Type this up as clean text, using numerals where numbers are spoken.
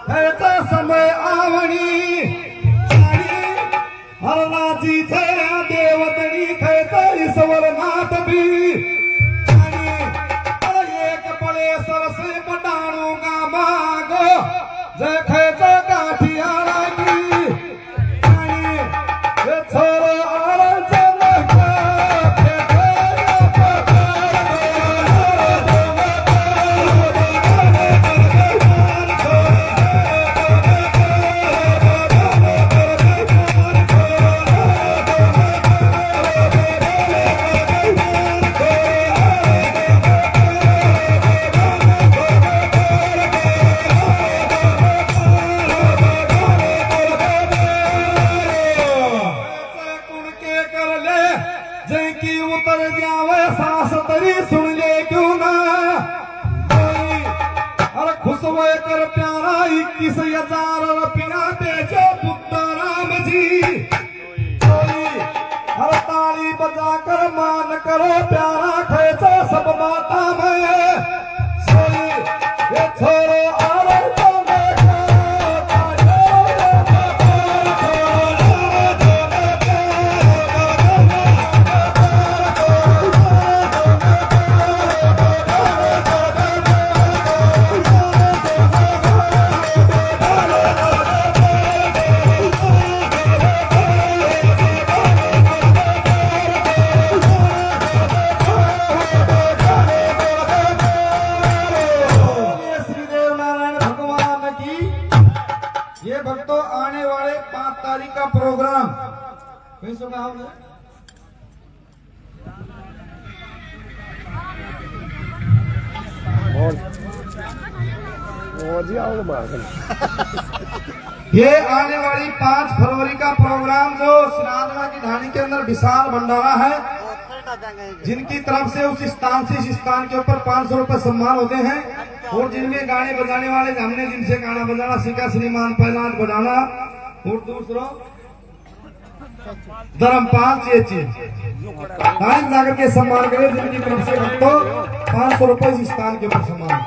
खैचा समय आवणी हरणाची थया देवतणी खैचा ईश्वर नाथ बी एक पळे सरसे पटाणू गा माग जे खैचा गाठी आरागी हे छोर की उतर जावे सास तरी सुन ले क्यों ना अरे खुशवे कर प्यारा 21,000 रुपया बेचो पुत्र राम जी हर ताली बजा कर मान करो प्यारा खैचा सब माता में सोई ये छोरो आरे ये भक्तों आने वाले 5 तारीख का प्रोग्राम कैसे का होगा ये आने वाली 5 फरवरी का प्रोग्राम जो सिनादरा की ढाणी के अंदर विशाल भंडारा है जिनकी तरफ से उस स्थान से इस स्थान के ऊपर 500 रुपए सम्मान होते हैं और जिनमें गाने बजाने वाले हमने जिनसे गाना बजाना सीखा श्रीमान पहलान बजाना और दूसरा धर्मपाल चेची गायक जाकर के सम्मान करें जिनकी तरफ से भक्तों 500 रुपए इस स्थान के ऊपर सम्मान